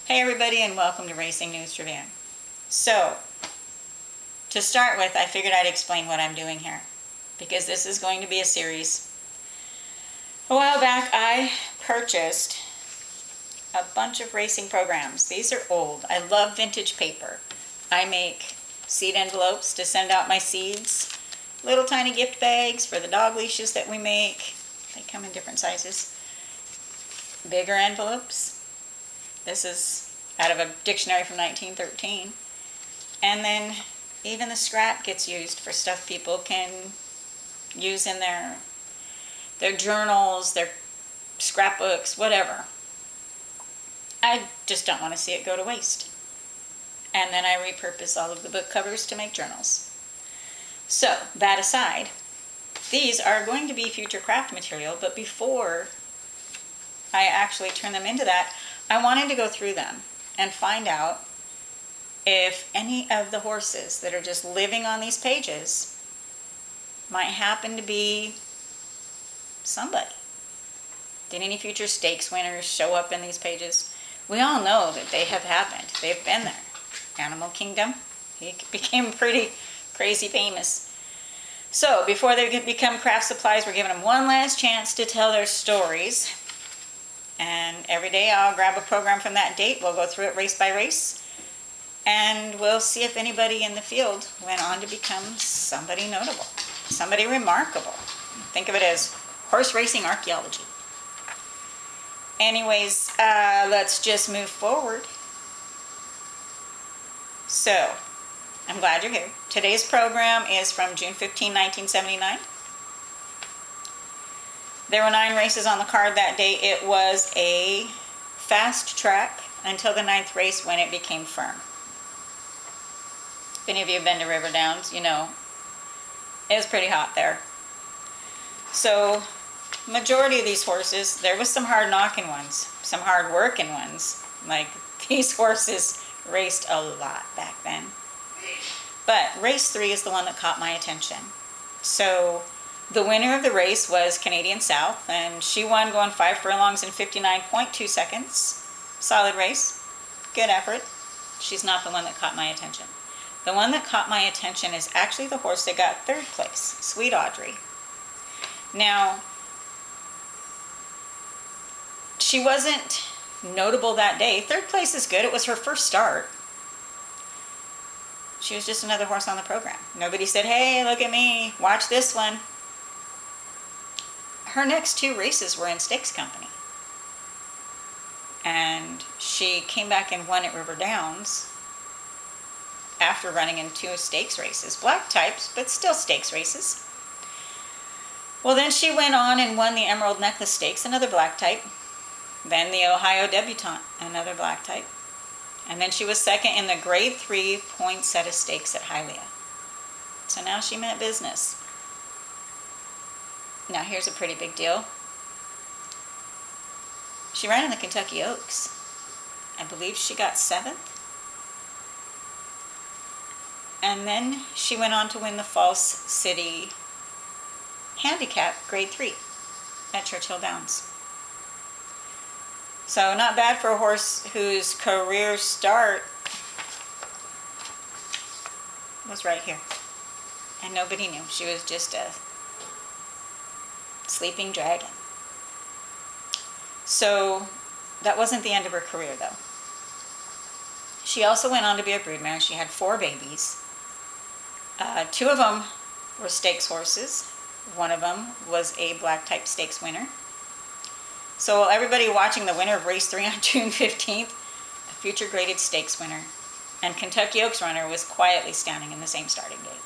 Hey everybody, and welcome to Racing News Tribune. So, to start with, I figured I'd explain what I'm doing here, because this is going to be a series. A while back, I purchased a bunch of racing programs. These are old. I love vintage paper. I make seed envelopes to send out my seeds, little tiny gift bags for the dog leashes that we make. They come in different sizes. Bigger envelopes. This is out of a dictionary from 1913. And then even the scrap gets used for stuff people can use in their journals, their scrapbooks, whatever. I just don't want to see it go to waste. And then I repurpose all of the book covers to make journals. So, that aside, these are going to be future craft material, but before I actually turn them into that, I wanted to go through them and find out if any of the horses that are just living on these pages might happen to be somebody. Did any future stakes winners show up in these pages? We all know that they have happened. They've been there. Animal Kingdom, he became pretty crazy famous. So before they become craft supplies, we're giving them one last chance to tell their stories. And every day I'll grab a program from that date. We'll go through it race by race. And we'll see if anybody in the field went on to become somebody notable, somebody remarkable. Think of it as horse racing archaeology. Anyways, let's just move forward. So, I'm glad you're here. Today's program is from June 15, 1979. There were 9 races on the card that day. It was a fast track until the 9th race when it became firm. If any of you have been to River Downs, you know it was pretty hot there. So, majority of these horses, there was some hard knocking ones, some hard working ones. Like these horses raced a lot back then. But race 3 is the one that caught my attention. So the winner of the race was Canadian South, and she won going 5 furlongs in 59.2 seconds. Solid race. Good effort. She's not the one that caught my attention. The one that caught my attention is actually the horse that got 3rd place, Sweet Audrey. Now, she wasn't notable that day. 3rd place is good. It was her first start. She was just another horse on the program. Nobody said, hey, look at me, watch this one. Her next 2 races were in Stakes Company. And she came back and won at River Downs after running in 2 stakes races. Black types, but still stakes races. Well, then she went on and won the Emerald Necklace Stakes, another black type. Then the Ohio Debutante, another black type. And then she was 2nd in the Grade 3 Poinsettia Stakes at Hialeah. So now she meant business. Now here's a pretty big deal. She ran in the Kentucky Oaks. I believe she got 7th. And then she went on to win the Falls City Handicap Grade 3 at Churchill Downs. So not bad for a horse whose career start was right here. And nobody knew. She was just a sleeping dragon. So that wasn't the end of her career, though. She also went on to be a broodmare. She had 4 babies. 2 of them were stakes horses. One of them was a black type stakes winner. So everybody watching the winner of race 3 on June 15th, a future graded stakes winner, and Kentucky Oaks runner was quietly standing in the same starting gate.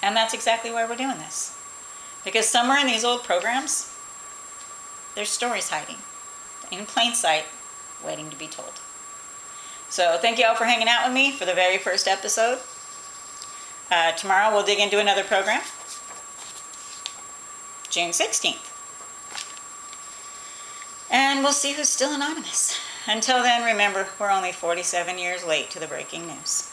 And that's exactly why we're doing this. Because somewhere in these old programs, there's stories hiding in plain sight, waiting to be told. So thank you all for hanging out with me for the very first episode. Tomorrow we'll dig into another program, June 16th. And we'll see who's still anonymous. Until then, remember, we're only 47 years late to the breaking news.